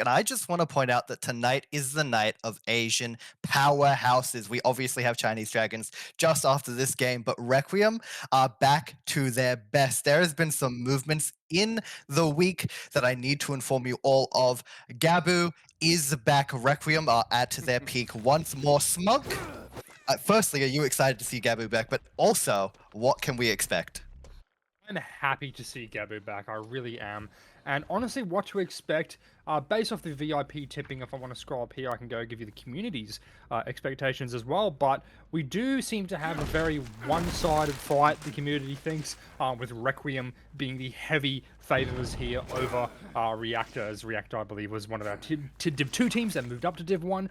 And I just want to point out that tonight is the night of Asian powerhouses. We obviously have Chinese dragons just after this game, but Requiem are back to their best. There has been some movements in the week that I need to inform you all of. Gabu is back. Requiem are at their peak once more. Smug, firstly, are you excited to see Gabu back? But also, what can we expect? I'm happy to see Gabu back. I really am. And honestly, what to expect, based off the VIP tipping, if I want to scroll up here, I can go give you the community's expectations as well. But we do seem to have a very one-sided fight, the community thinks, with Requiem being the heavy favours here over Reactor, as Reactor, I believe, was one of our Div 2 teams that moved up to Div 1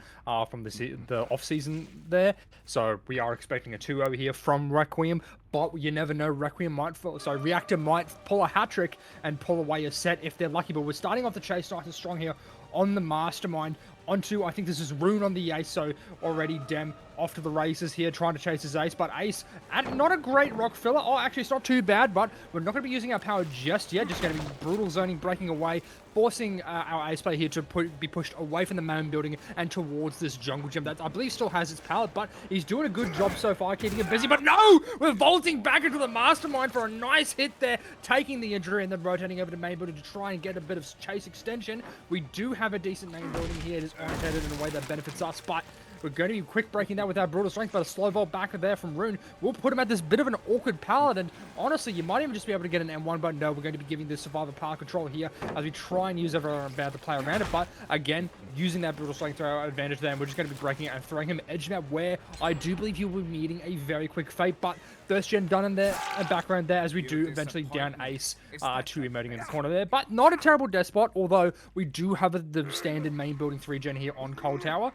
from the off-season there. So we are expecting a 2-0 here from Requiem, but you never know, Requiem might fall. So Reactor might pull a hat-trick and pull away a set if they're lucky, but we're starting off the chase nice and strong here on the Mastermind. Onto, I think this is Rune on the Ace, so already Dem off to the races here, trying to chase his Ace, but Ace, not a great rock filler. Oh, actually, it's not too bad, but we're not going to be using our power just yet, just going to be brutal zoning, breaking away, forcing our Ace player here to be pushed away from the main building and towards this jungle gym that I believe still has its pallet, but he's doing a good job so far, keeping it busy, but no! We're vaulting back into the Mastermind for a nice hit there, taking the injury and then rotating over to main building to try and get a bit of chase extension. We do have a decent main building here. It is orientated in a way that benefits us, but we're going to be quick breaking that with our brutal strength, but a slow vault back there from Rune will put him at this bit of an awkward pallet, and honestly, you might even just be able to get an M1, but no, we're going to be giving the survivor power control here as we try and use everyone about to play around it, but again, using that brutal strength to our advantage there, and we're just going to be breaking it and throwing him edge map where I do believe he will be meeting a very quick fate, but first gen done in there, a background there as we do eventually down Ace to emoting in the corner there, but not a terrible death spot, although we do have the standard main building 3 gen here on Cold Tower.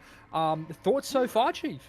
Thoughts so far, Chief?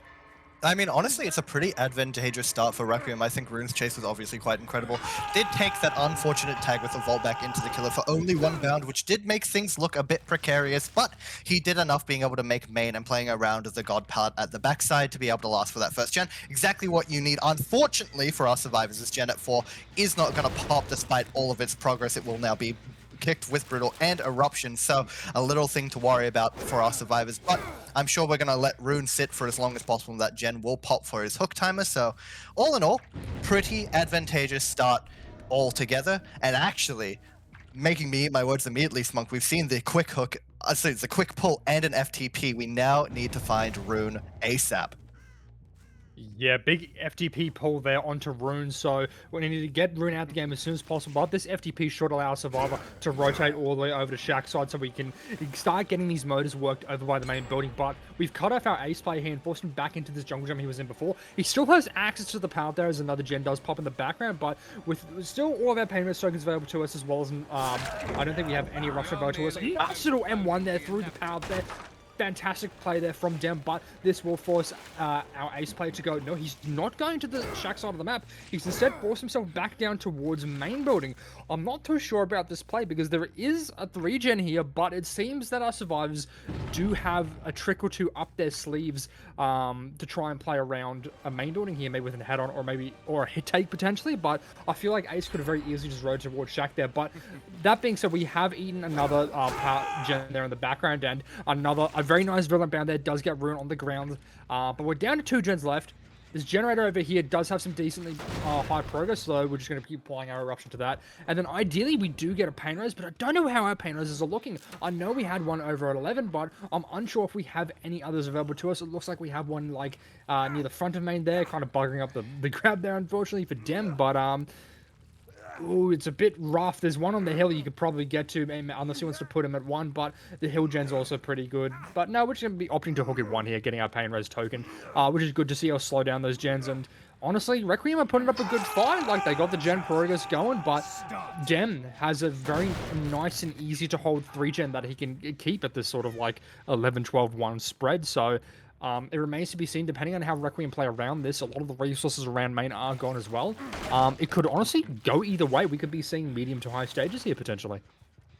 I mean, honestly, it's a pretty advantageous start for Requiem. I think Rune's chase was obviously quite incredible. Did take that unfortunate tag with a vault back into the killer for only one bound, which did make things look a bit precarious, but he did enough being able to make main and playing around as the god palette at the backside to be able to last for that first gen. Exactly what you need. Unfortunately for our survivors, this gen at 4 is not going to pop despite all of its progress. It will now be kicked with Brutal and Eruption, so a little thing to worry about for our survivors, but I'm sure we're going to let Rune sit for as long as possible. That gen will pop for his hook timer, so all in all, pretty advantageous start altogether, and actually, making me eat my words immediately, Smunk, we've seen the quick hook, so it's a quick pull and an FTP. We now need to find Rune ASAP. Yeah, big FTP pull there onto Rune, so we need to get Rune out the game as soon as possible, but this FTP should allow Survivor to rotate all the way over to Shaq's side so we can start getting these motors worked over by the main building, but we've cut off our Ace player here and forced him back into this jungle gym he was in before. He still has access to the power there as another gen does pop in the background, but with still all of our pain rate tokens available to us, as well as, I don't think we have any eruption available to us. Nice little M1 there through the power there. Fantastic play there from Dem, but this will force our Ace player to go. No, he's not going to the Shack side of the map. He's instead forced himself back down towards main building. I'm not too sure about this play because there is a 3 gen here, but it seems that our survivors do have a trick or two up their sleeves to try and play around a main building here, maybe with a head on or a hit take potentially, but I feel like Ace could have very easily just rode towards Shack there. But that being said, we have eaten another gen there in the background, and a very nice villain bound there does get Rune on the ground, but we're down to 2 gens left. This generator over here does have some decently high progress, so we're just going to keep applying our eruption to that. And then ideally we do get a pain res, but I don't know how our pain roses are looking. I know we had one over at 11, but I'm unsure if we have any others available to us. It looks like we have one like near the front of main there, kind of buggering up the grab there, unfortunately for Dem, but ooh, it's a bit rough. There's one on the hill you could probably get to, unless he wants to put him at 1, but the hill gen's also pretty good. But no, we're just going to be opting to hook at 1 here, getting our pain res token, which is good to see us slow down those gens. And honestly, Requiem are putting up a good fight. Like, they got the gen progress going, but Dem has a very nice and easy to hold 3 gen that he can keep at this sort of like 11-12-1 spread. So it remains to be seen, depending on how Requiem play around this. A lot of the resources around main are gone as well. It could honestly go either way. We could be seeing medium to high stages here, potentially.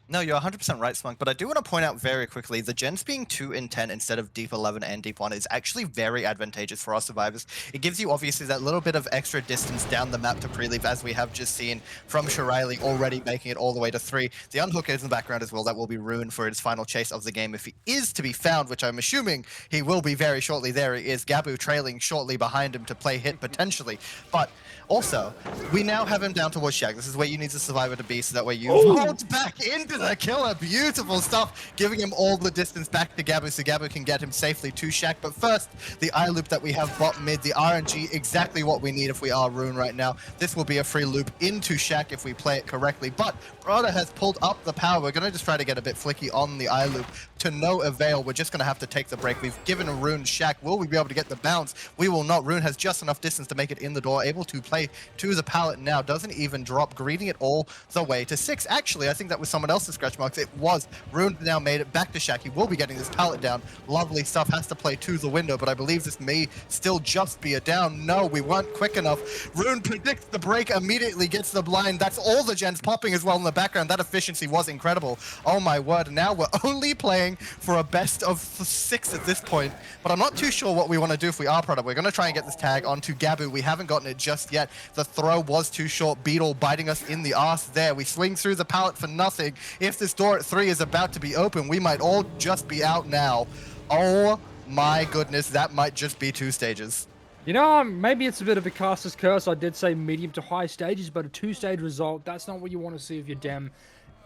No, you're 100% right, Spunk, but I do want to point out very quickly, the gens being 2 in 10 instead of deep 11 and deep 1 is actually very advantageous for our survivors. It gives you obviously that little bit of extra distance down the map to pre-leave, as we have just seen from Shiraili already making it all the way to 3. The unhook is in the background as well. That will be ruined for his final chase of the game if he is to be found, which I'm assuming he will be very shortly. There he is, Gabu trailing shortly behind him to play hit potentially. But also, we now have him down towards Shag. This is where you need the survivor to be, so that way you hold back into the killer. Beautiful stuff, giving him all the distance back to Gabu, so Gabu can get him safely to Shag. But first, the eye loop that we have bot mid, the RNG, exactly what we need if we are Rune right now. This will be a free loop into Shag if we play it correctly. But Brother has pulled up the power. We're going to just try to get a bit flicky on the eye loop to no avail. We're just going to have to take the break. We've given Rune Shag. Will we be able to get the bounce? We will not. Rune has just enough distance to make it in the door, able to play to the pallet now, doesn't even drop, greeting it all the way to 6. Actually, I think that was someone else's scratch marks. It was. Rune now made it back to Shaq. He will be getting this pallet down. Lovely stuff. Has to play to the window, but I believe this may still just be a down. No, we weren't quick enough. Rune predicts the break, immediately gets the blind. That's all the gens popping as well in the background. That efficiency was incredible. Oh my word. Now we're only playing for a best of 6 at this point, but I'm not too sure what we want to do if we are product. We're going to try and get this tag onto Gabu. We haven't gotten it just yet. The throw was too short. Beetle biting us in the arse there. We swing through the pallet for nothing. If this door at 3 is about to be open, we might all just be out now. Oh my goodness, that might just be 2 stages. You know, maybe it's a bit of a caster's curse. I did say medium to high stages, but a 2-stage result, that's not what you want to see of your Dem.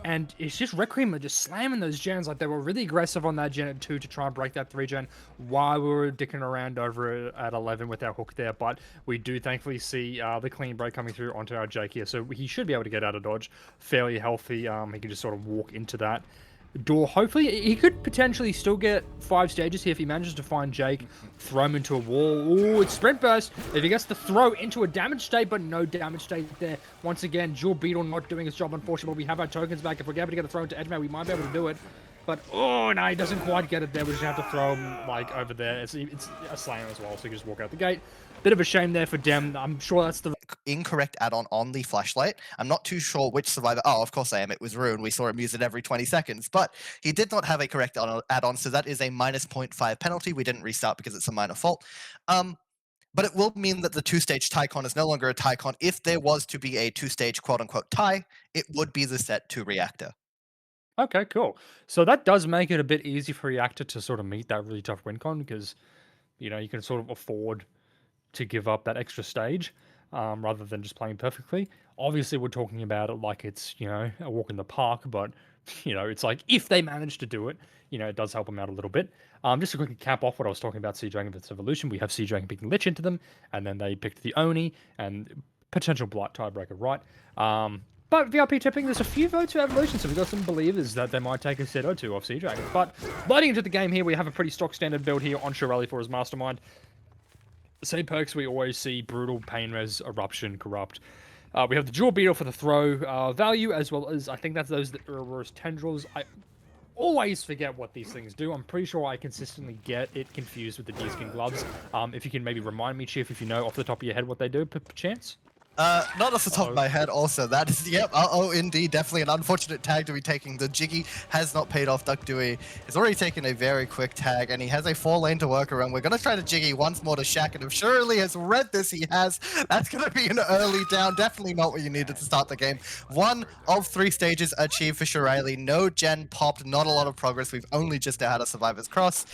And it's just Requiem are just slamming those gens. Like, they were really aggressive on that gen at 2 to try and break that 3 gen while we were dicking around over at 11 with our hook there. But we do thankfully see the clean break coming through onto our Jake here. So he should be able to get out of dodge fairly healthy. He can just sort of walk into that door. Hopefully, he could potentially still get 5 stages here if he manages to find Jake, throw him into a wall. Ooh, it's sprint burst. If he gets the throw into a damage state, but no damage state there. Once again, Dual Beetle not doing his job, unfortunately. We have our tokens back. If we're able to get a throw into Edgemare, we might be able to do it. But, oh, no, he doesn't quite get it there. We just have to throw him, like, over there. It's a slam as well, so he can just walk out the gate. Bit of a shame there for Dem. I'm sure that's the incorrect add-on on the flashlight. I'm not too sure which survivor. Oh, of course I am. It was Rune. We saw him use it every 20 seconds, but he did not have a correct add-on, so that is a minus 0.5 penalty. We didn't restart because it's a minor fault. But it will mean that the 2-stage Tycon is no longer a Tycon. If there was to be a 2-stage quote-unquote tie, it would be the set to Reactor. Okay, cool. So that does make it a bit easy for Reactor to sort of meet that really tough win con because, you know, you can sort of afford to give up that extra stage rather than just playing perfectly. Obviously, we're talking about it like it's, you know, a walk in the park, but, you know, it's like if they manage to do it, you know, it does help them out a little bit. Just to quickly cap off what I was talking about Sea Dragon Vits Evolution, we have Sea Dragon picking Lich into them, and then they picked the Oni and potential Blight tiebreaker, right? But VIP tipping, there's a few votes for Evolution, so we've got some believers that they might take a set or 2 off Sea Dragon. But lighting into the game here, we have a pretty stock standard build here on Shirelli for his Mastermind. Same perks we always see: Brutal, Pain Res, Eruption, Corrupt. We have the Dual Beetle for the throw value, as well as, I think that's those that Ouroboros Tendrils. I always forget what these things do. I'm pretty sure I consistently get it confused with the Deerskin Gloves. If you can maybe remind me, Chief, if you know off the top of your head what they do, perchance? Not off the top of my head also. That is, yep, indeed, definitely an unfortunate tag to be taking. The Jiggy has not paid off. Duck Dewey has already taken a very quick tag, and he has a 4-lane to work around. We're going to try to Jiggy once more to Shaq, and if Shirley has read this, he has. That's going to be an early down. Definitely not what you needed to start the game. 1 of 3 stages achieved for Shirley. No gen popped, not a lot of progress. We've only just had a Survivor's Cross.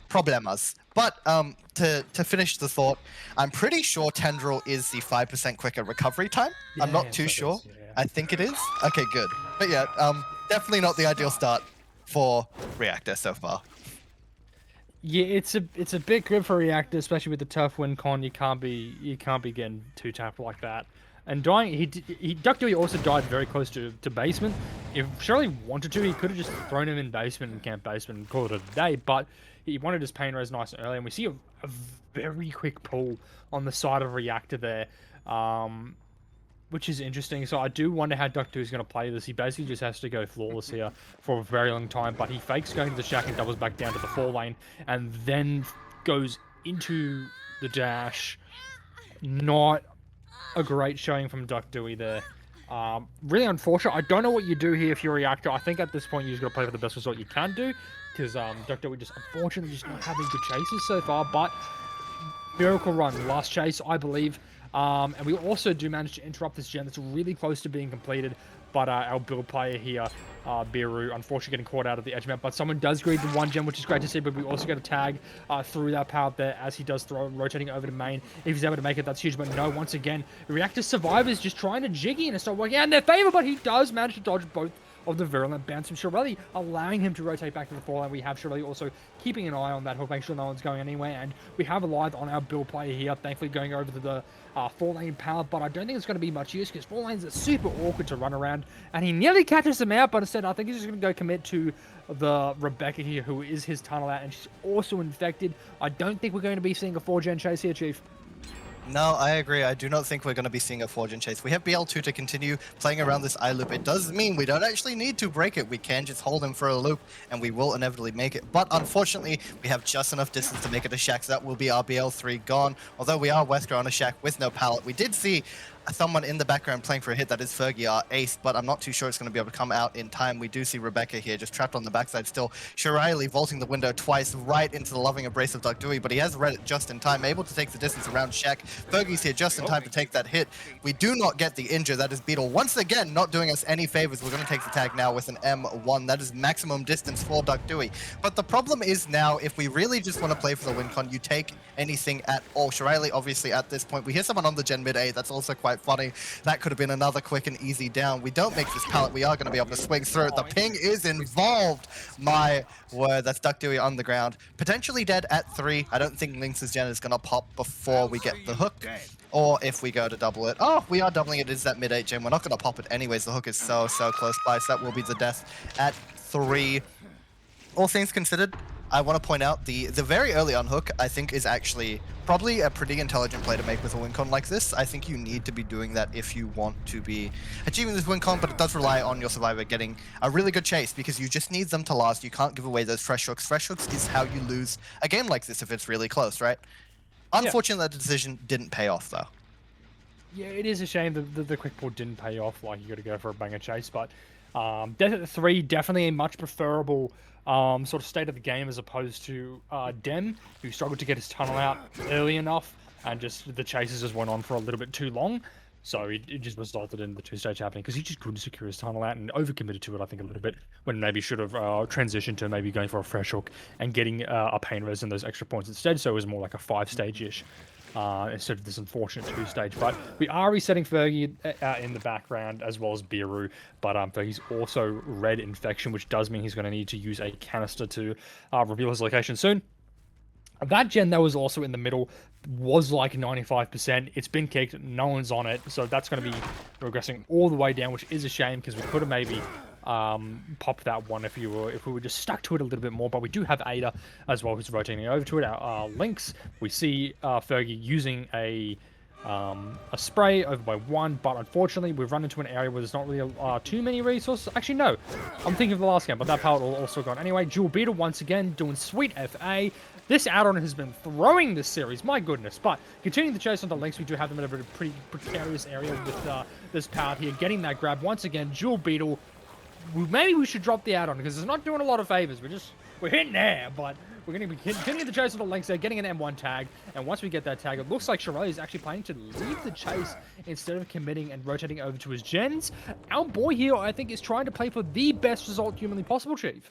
Problemas. But to finish the thought, I'm pretty sure Tendril is the 5% quicker recovery time. Yeah, I'm not too sure. Yeah. I think it is. Okay, good. But yeah, definitely not the ideal start for Reactor so far. Yeah, it's a bit good for Reactor, especially with the tough win con. You can't be getting 2 tapped like that. And dying, Duck Dewey also died very close to basement. If Shirley wanted to, he could have just thrown him in basement and camp basement and called it a day. But he wanted his pain res nice and early, and we see a very quick pull on the side of Reactor there, which is interesting. So I do wonder how Duck Dewey is going to play this. He basically just has to go flawless here for a very long time, but he fakes going to the shack and doubles back down to the 4 lane, and then goes into the dash. Not a great showing from Duck Dewey there. Really unfortunate. I don't know what you do here if you're a Reactor. I think at this point you just got to play for the best result you can do, because Dr. we just unfortunately just not having good chases so far. But miracle run, last chase, I believe. And we also do manage to interrupt this gen that's really close to being completed. But our build player here, Biru, unfortunately getting caught out of the edge map. But someone does greed the one gen, which is great to see. But we also get a tag through that power up there as he does throw, rotating over to main. If he's able to make it, that's huge. But no, once again, Reactor Survivors just trying to jiggy and it's not working out in their favor. But he does manage to dodge both of the virulent bounce from Shirelli, allowing him to rotate back to the foreline. We have Shirelli also keeping an eye on that hook, make sure no one's going anywhere, and we have a live on our build player here, thankfully going over to the 4-lane pallet, but I don't think it's going to be much use because 4 lanes are super awkward to run around, and he nearly catches him out, but instead I think he's just going to go commit to the Rebecca here, who is his tunnel out, and she's also infected. I don't think we're going to be seeing a 4-gen chase here, Chief. No, I agree. I do not think we're going to be seeing a Forge and Chase. We have BL2 to continue playing around this eye loop. It does mean we don't actually need to break it. We can just hold him for a loop, and we will inevitably make it. But unfortunately, we have just enough distance to make it a Shack, so that will be our BL3 gone. Although we are Wesker on a Shack with no pallet. We did see someone in the background playing for a hit. That is Fergie, our ace, but I'm not too sure it's going to be able to come out in time. We do see Rebecca here just trapped on the backside still. Shirley vaulting the window twice right into the loving embrace of Duck Dewey, but he has read it just in time, able to take the distance around Shaq. Fergie's here just in time to take that hit. We do not get the injure. That is Beetle once again not doing us any favors. We're going to take the tag now with an M1. That is maximum distance for Duck Dewey. But the problem is now, if we really just want to play for the win con, you take anything at all. Shirley, obviously, at this point, we hear someone on the gen mid A. That's also quite funny. That could have been another quick and easy down. We don't make this pallet. We are going to be able to swing through it. The ping is involved. My word, that's Duck Dewey on the ground. Potentially dead at 3. I don't think Lynx's gen is going to pop before we get the hook. Or if we go to double it. Oh, we are doubling it. It is that mid 8 gen. We're not going to pop it anyways. The hook is so close by. So that will be the death at 3. All things considered, I want to point out the very early on hook, I think, is actually probably a pretty intelligent play to make with a win con like this. I think you need to be doing that if you want to be achieving this win con, but it does rely on your survivor getting a really good chase because you just need them to last. You can't give away those fresh hooks. Fresh hooks is how you lose a game like this if it's really close, right? Unfortunately, that decision didn't pay off, though. Yeah, it is a shame that the quick pull didn't pay off. Like, you got to go for a banger chase, but Death at 3, definitely a much preferable sort of state of the game as opposed to Dem, who struggled to get his tunnel out early enough, and just the chases just went on for a little bit too long. So it just resulted in the 2-stage happening because he just couldn't secure his tunnel out and overcommitted to it, I think, a little bit, when maybe should have transitioned to maybe going for a fresh hook and getting a pain res and those extra points instead. So it was more like a 5-stage-ish. Instead of this unfortunate 2-stage. But we are resetting Fergie in the background as well as Biru, but Fergie's also red infection, which does mean he's going to need to use a canister to reveal his location soon. That gen that was also in the middle was like 95%. It's been kicked, no one's on it, so that's going to be regressing all the way down, which is a shame because we could have maybe pop that one if we were just stuck to it a little bit more. But we do have Ada as well, who's rotating over to it. Our Lynx, we see Fergie using a spray over by 1, but unfortunately we've run into an area where there's not really too many resources. Actually, no, I'm thinking of the last game, but that pallet also gone. Anyway, Jewel Beetle once again doing sweet FA. This add-on has been throwing this series, my goodness. But continuing the chase on the Lynx, we do have them in a pretty precarious area with this pallet here. Getting that grab once again, Jewel Beetle. Maybe we should drop the add-on because it's not doing a lot of favors. We're hitting there, but we're going to be continuing the chase on the Lynx there, getting an M1 tag. And once we get that tag, it looks like Shirley is actually planning to leave the chase instead of committing and rotating over to his gens. Our boy here, I think, is trying to play for the best result humanly possible, Chief.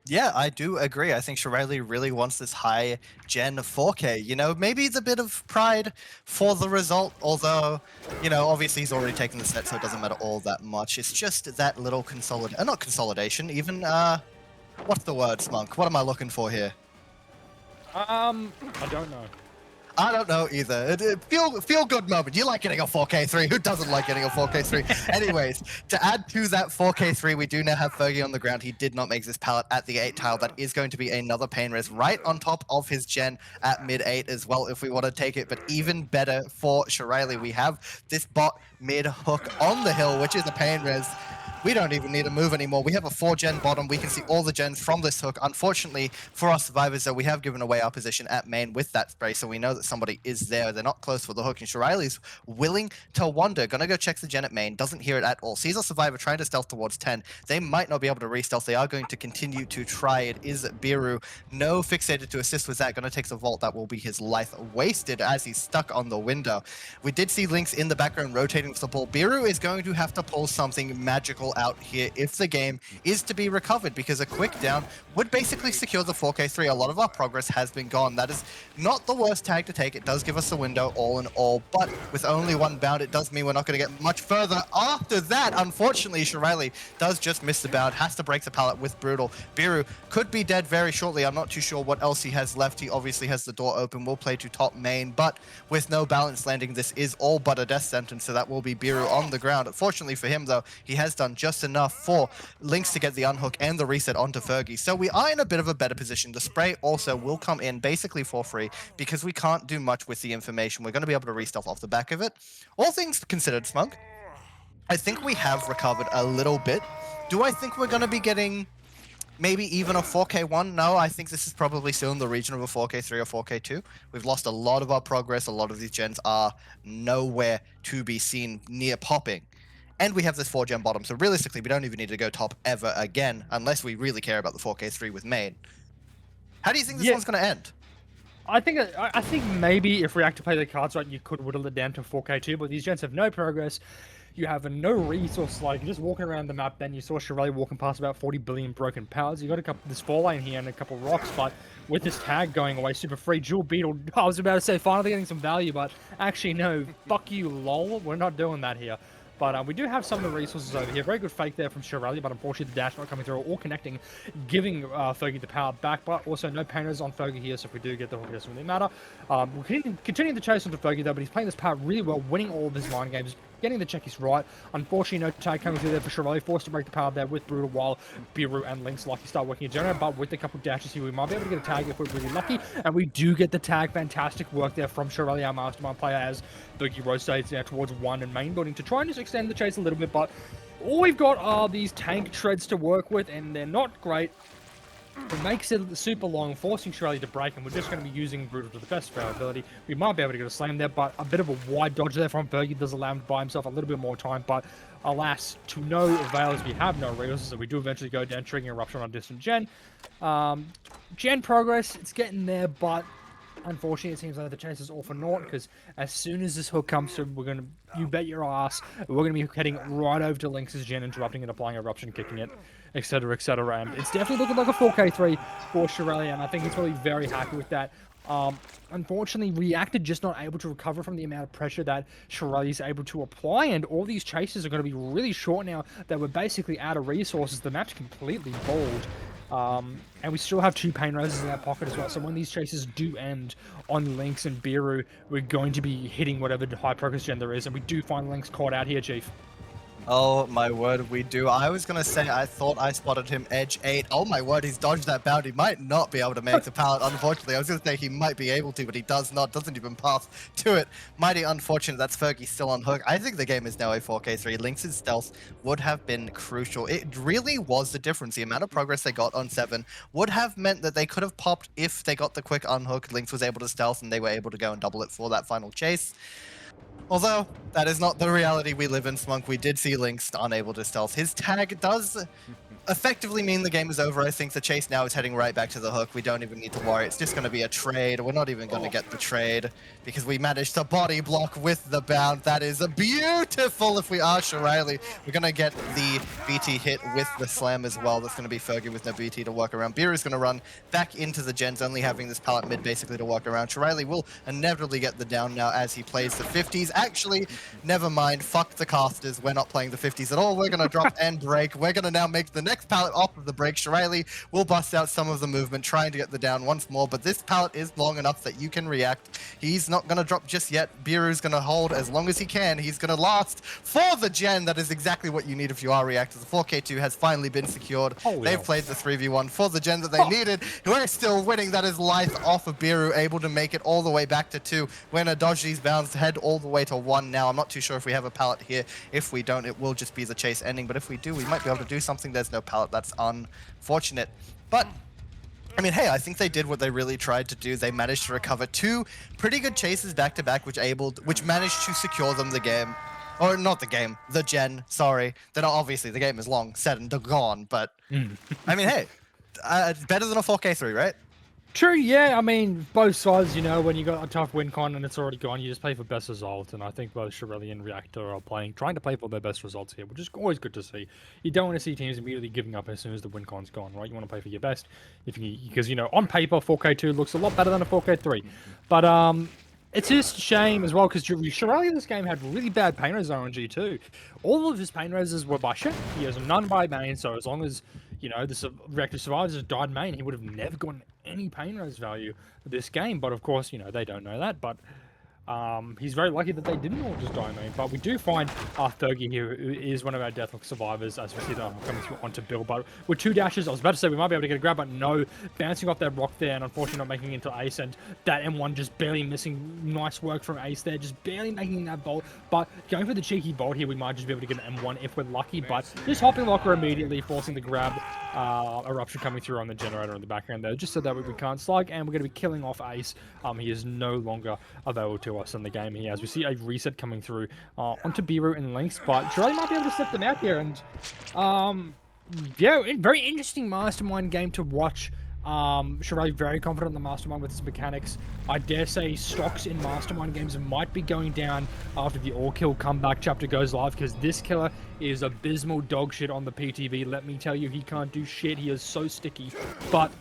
Yeah, I do agree. I think Shirley really wants this high gen 4K. You know, maybe it's a bit of pride for the result, although, you know, obviously he's already taken the set, so it doesn't matter all that much. It's just that little not consolidation, even, what's the word, Smunk? What am I looking for here? I don't know. I don't know either. Feel good moment. You like getting a 4K3. Who doesn't like getting a 4K3? Anyways, to add to that 4K3, we do now have Fergie on the ground. He did not make this pallet at the 8 tile. That is going to be another pain res right on top of his gen at mid 8 as well if we want to take it. But even better for Shirley, we have this bot mid hook on the hill, which is a pain res. We don't even need to move anymore. We have a 4-gen bottom. We can see all the gens from this hook. Unfortunately, for our survivors, though, we have given away our position at main with that spray, so we know that somebody is there. They're not close for the hook, and Shirley's willing to wander. Gonna go check the gen at main. Doesn't hear it at all. Sees a survivor trying to stealth towards 10. They might not be able to re-stealth. They are going to continue to try. It is Biru. No fixated to assist with that. Gonna take the vault. That will be his life wasted as he's stuck on the window. We did see Lynx in the background rotating for the ball. Biru is going to have to pull something magical out here if the game is to be recovered, because a quick down would basically secure the 4K3. A lot of our progress has been gone. That is not the worst tag to take. It does give us a window all in all, but with only one bound, it does mean we're not going to get much further. After that, unfortunately, Shirley does just miss the bound, has to break the pallet with Brutal. Biru could be dead very shortly. I'm not too sure what else he has left. He obviously has the door open. We'll play to top main, but with no balance landing, this is all but a death sentence, so that will be Biru on the ground. Fortunately for him, though, he has done just enough for Lynx to get the unhook and the reset onto Fergie. So we are in a bit of a better position. The spray also will come in basically for free because we can't do much with the information. We're going to be able to re-stealth off the back of it. All things considered, Smug, I think we have recovered a little bit. Do I think we're going to be getting maybe even a 4K1? No, I think this is probably still in the region of a 4K3 or 4K2. We've lost a lot of our progress. A lot of these gens are nowhere to be seen near popping. And we have this 4-gen bottom, so realistically, we don't even need to go top ever again, unless we really care about the 4K3 with main. How do you think this one's going to end? I think maybe if Reactor play the cards right, you could whittle it down to 4K2, but these gens have no progress. You have no resource, like just walking around the map. Then you saw Shirley walking past about 40 billion broken pallets. You got a couple this 4 lane here and a couple rocks, but with this tag going away, super free, Jewel Beetle. I was about to say finally getting some value, but actually no. Fuck you, lol. We're not doing that here. But we do have some of the resources over here. Very good fake there from Shirley, but unfortunately the dash not coming through or connecting, giving Fergie the power back. But also no painters on Fergie here, so if we do get the hook, it doesn't really matter. We're continuing to chase onto Fergie though, but he's playing this part really well, winning all of his mind games, getting the checkies right. Unfortunately, no tag coming through there for Shirley, forced to break the power there with Brutal, while Biru and Lynx lucky start working a generator. But with a couple dashes here, we might be able to get a tag if we're really lucky. And we do get the tag. Fantastic work there from Shirley, our mastermind player, as Fergie rotates now towards 1 and main building to try and just extend the chase a little bit. But all we've got are these tank treads to work with, and they're not great. It makes it super long, forcing Shirley to break, and we're just going to be using Brutal to the best of our ability. We might be able to get a slam there, but a bit of a wide dodge there from Fergie does allow him to buy himself a little bit more time, but alas, to no avail as we have no resources, so we do eventually go down, triggering Eruption on distant gen. Gen progress, it's getting there, but unfortunately, it seems like the chase is all for naught, because as soon as this hook comes through, we're going to, you bet your ass, we're going to be heading right over to Lynx's gen, interrupting and applying Eruption, kicking it, etc., etc. And it's definitely looking like a 4K3 for Shirley, and I think he's probably very happy with that. Unfortunately, Reactor just not able to recover from the amount of pressure that Shirley is able to apply, and all these chases are going to be really short now that we're basically out of resources. The map's completely bald. And we still have 2 pain roses in our pocket as well, so when these chases do end on Lynx and Biru, we're going to be hitting whatever high progress gen there is, and we do find Lynx caught out here, Chief. Oh my word, we do. I was going to say I thought I spotted him edge 8. Oh my word, he's dodged that bound. He might not be able to make the pallet, unfortunately. I was going to say he might be able to, but he does not. Doesn't even pass to it. Mighty unfortunate. That's Fergie still on hook. I think the game is now a 4K3. Lynx's stealth would have been crucial. It really was the difference. The amount of progress they got on 7 would have meant that they could have popped if they got the quick unhook. Lynx was able to stealth and they were able to go and double it for that final chase. Although, that is not the reality we live in, Smunk. We did see Lynx unable to stealth. His tag does effectively mean the game is over. I think the chase now is heading right back to the hook. We don't even need to worry. It's just going to be a trade. We're not even going to get the trade because we managed to body block with the bound. That is beautiful if we are Shirley. We're going to get the BT hit with the slam as well. That's going to be Fergie with no BT to work around. Biru's going to run back into the gens, only having this pallet mid basically to work around. Shirley will inevitably get the down now as he plays the 50s. Actually, never mind. Fuck the casters. We're not playing the 50s at all. We're going to drop and break. We're going to now make the next next pallet off of the break. Shirley will bust out some of the movement, trying to get the down once more, but this pallet is long enough that you can react. He's not going to drop just yet. Biru's going to hold as long as he can. He's going to last for the gen. That is exactly what you need if you are reactors. The 4K2 has finally been secured. They've played the 3v1 for the gen that they needed. We're still winning. That is life off of Biru, able to make it all the way back to 2. We're going to dodge these bounds, head all the way to 1 now. I'm not too sure if we have a pallet here. If we don't, it will just be the chase ending. But if we do, we might be able to do something. There's no pallet. That's unfortunate. But I mean, hey, I think they did what they really tried to do. They managed to recover 2 pretty good chases back-to-back, which managed to secure them the game. Or not the game, the gen, sorry. Then obviously the game is long, said and gone, but I mean, hey, it's better than a 4K3, right? True, yeah. I mean, both sides, you know, when you got a tough win con and it's already gone, you just play for best result. And I think both Shirley and Reactor are trying to play for their best results here, which is always good to see. You don't want to see teams immediately giving up as soon as the win con's gone, right? You want to play for your best, because you know, on paper, 4K2 looks a lot better than a 4K3. But it's just a shame as well, because Shirley in this game had really bad pain res RNG too. All of his pain reses were by shit. He has none by main, so as long as, you know, the Reactor survivors has died main, he would have never gotten any pain res value this game. But of course, you know, they don't know that. But he's very lucky that they didn't all just die main. But we do find Thurgy here, who is one of our Deathlock survivors, as we see them coming through onto Bill. But with 2 dashes, I was about to say we might be able to get a grab, but no, bouncing off that rock there, and unfortunately not making it into Ace, and that M1 just barely missing. Nice work from Ace there, just barely making that bolt. But going for the cheeky bolt here, we might just be able to get an M1 if we're lucky. But just hopping locker immediately, forcing the grab. Eruption coming through on the generator in the background there, just so that we can't slug, and we're going to be killing off Ace. He is no longer available to us in the game here, as we see a reset coming through onto Biru and Lynx, but Shirley might be able to set them out here. And yeah, very interesting Mastermind game to watch. Shirley very confident in the Mastermind with his mechanics. I dare say stocks in Mastermind games might be going down after the all-kill comeback chapter goes live, because this killer is abysmal dog shit on the PTV. Let me tell you, he can't do shit. He is so sticky. But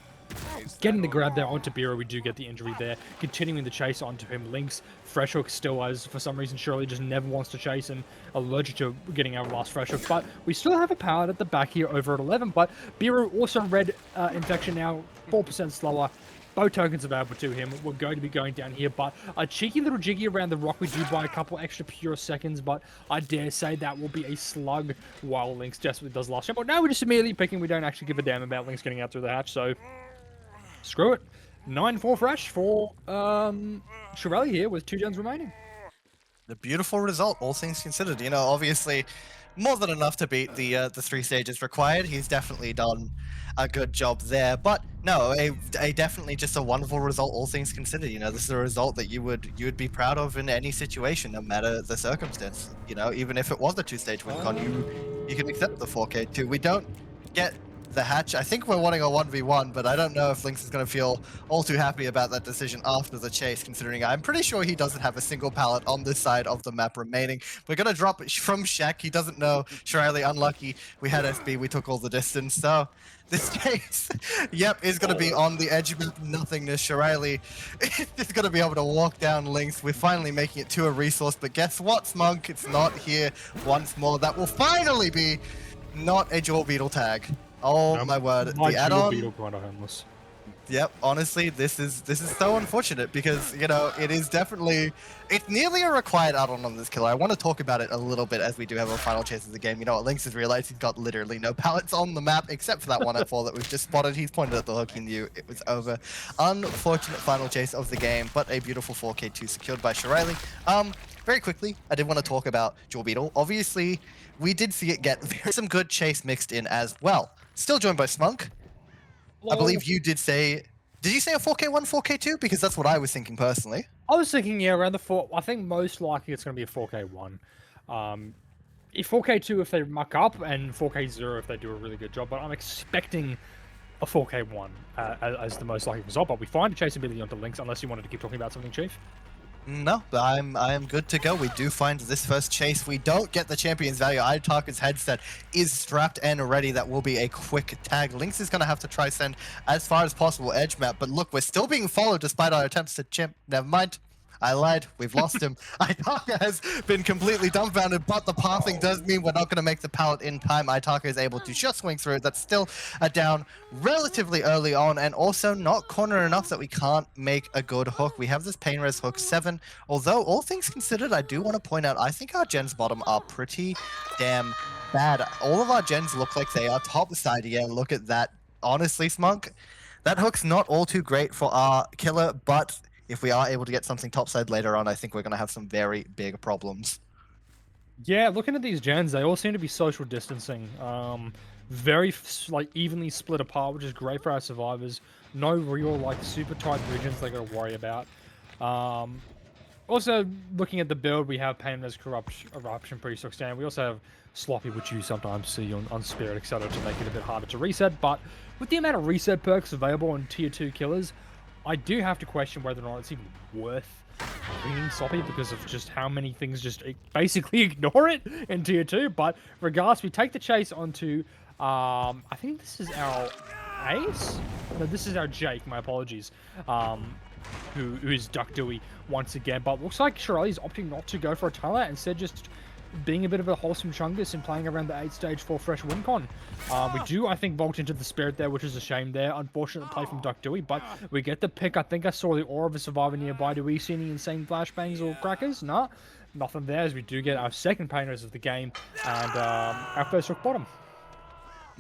getting the grab there onto Biru, we do get the injury there. Continuing the chase onto him. Lynx, fresh hook still, as for some reason Shirley just never wants to chase and allergic to getting our last fresh hook. But we still have a power at the back here over at 11. But Biru also red infection now, 4% slower. Both tokens available to him. We're going to be going down here, but a cheeky little jiggy around the rock. We do buy a couple extra pure seconds, but I dare say that will be a slug while Lynx desperately does last shot. But now we're just immediately picking. We don't actually give a damn about Lynx getting out through the hatch, so screw it. 9-4 fresh for Shirley here with 2 gens remaining. The beautiful result, all things considered. You know, obviously, more than enough to beat the 3 stages required. He's definitely done a good job there. But no, a definitely just a wonderful result, all things considered. You know, this is a result that you would be proud of in any situation, no matter the circumstance. You know, even if it was a 2-stage win con, you can accept the 4K2. We don't get the hatch. I think we're wanting a 1v1, but I don't know if Lynx is going to feel all too happy about that decision after the chase, considering I'm pretty sure he doesn't have a single pallet on this side of the map remaining. We're going to drop it from Shaq. He doesn't know. Shirley, unlucky. We had SB. We took all the distance. So this chase, yep, is going to be on the edge of nothingness. Shirley is going to be able to walk down Lynx. We're finally making it to a resource, but guess what, Smunk? It's not here once more. That will finally be not a Jaw Beetle tag. Oh my word! The add-on. Yep, honestly, this is so unfortunate, because you know it's nearly a required add-on on this killer. I want to talk about it a little bit as we do have our final chase of the game. You know what? Lynx has realized he's got literally no pallets on the map except for that one at 4 that we've just spotted. He's pointed at the hook. He knew it was over. Unfortunate final chase of the game, but a beautiful 4K2 secured by Shirley. Very quickly, I did want to talk about Jaw Beetle. Obviously, we did see it get some good chase mixed in as well. Still joined by Smunk. I believe you did say... Did you say a 4K1, 4K2? Because that's what I was thinking personally. I was thinking, yeah, around the 4... I think most likely it's going to be a 4K1. If 4K2 if they muck up, and 4K0 if they do a really good job. But I'm expecting a 4K1 as the most likely result. But we find a chase ability onto Lynx, unless you wanted to keep talking about something, Chief. No, I am good to go. We do find this first chase. We don't get the champion's value. Itarka's headset is strapped and ready. That will be a quick tag. Lynx is going to have to try send as far as possible edge map. But look, we're still being followed despite our attempts to Never mind. I lied. We've lost him. Itaka has been completely dumbfounded, but the pathing does mean we're not going to make the pallet in time. Itaka is able to just swing through. That's still a down relatively early on, and also not corner enough that we can't make a good hook. We have this pain res hook 7. Although, all things considered, I do want to point out, I think our gens bottom are pretty damn bad. All of our gens look like they are top side. Yeah, look at that. Honestly, Smunk, that hook's not all too great for our killer, but if we are able to get something topside later on, I think we're going to have some very big problems. Yeah, looking at these gens, they all seem to be social distancing. Very like evenly split apart, which is great for our survivors. No real like super tight regions they got to worry about. Also, looking at the build, we have Painless Eruption pretty stock standard. We also have Sloppy, which you sometimes see on Spirit, etc., to make it a bit harder to reset. But with the amount of reset perks available on Tier 2 killers, I do have to question whether or not it's even worth bringing Sloppy because of just how many things just basically ignore it in Tier 2. But regardless, we take the chase onto, I think this is our Ace? No, this is our Jake, my apologies. Who is Duck Dewey once again, but looks like Shirley's opting not to go for a Tyler, instead just being a bit of a wholesome chungus and playing around the 8 stage for fresh WinCon. We do, I think, vault into the Spirit there, which is a shame there. Unfortunate play from Duck Dewey, but we get the pick. I think I saw the aura of a survivor nearby. Do we see any insane flashbangs or crackers? Nah, nothing there, as we do get our second painters of the game and our first hook bottom.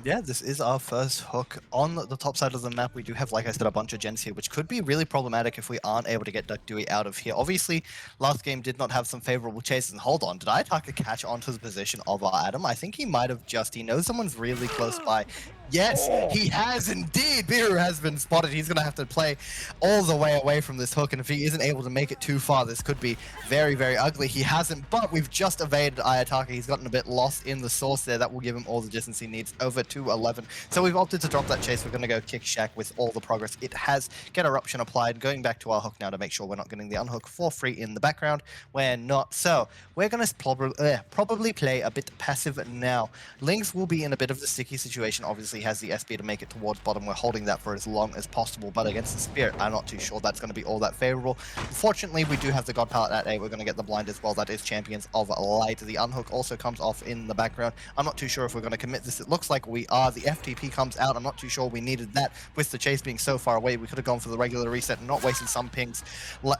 Yeah, this is our first hook on the top side of the map. We do have, like I said, a bunch of gens here, which could be really problematic if we aren't able to get Duck Dewey out of here. Obviously, last game did not have some favorable chases. And hold on, did Itaka catch onto the position of our Adam? I think he might have just. He knows someone's really close by. Yes, he has indeed. Biru has been spotted. He's going to have to play all the way away from this hook, and if he isn't able to make it too far, this could be very, very ugly. He hasn't, but we've just evaded Ayataka. He's gotten a bit lost in the source there. That will give him all the distance he needs, over to 11. So we've opted to drop that chase. We're going to go kick Shack with all the progress it has. Get Eruption applied. Going back to our hook now to make sure we're not getting the unhook for free in the background. We're not. So we're going to probably play a bit passive now. Lynx will be in a bit of the sticky situation. Obviously, has the SP to make it towards bottom. We're holding that for as long as possible, but against the Spirit, I'm not too sure that's going to be all that favorable. Unfortunately, we do have the God Palette at 8. We're going to get the blind as well. That is Champions of Light. The unhook also comes off in the background. I'm not too sure if we're going to commit this. It looks like we are. The FTP comes out. I'm not too sure we needed that with the chase being so far away. We could have gone for the regular reset and not wasted some pings.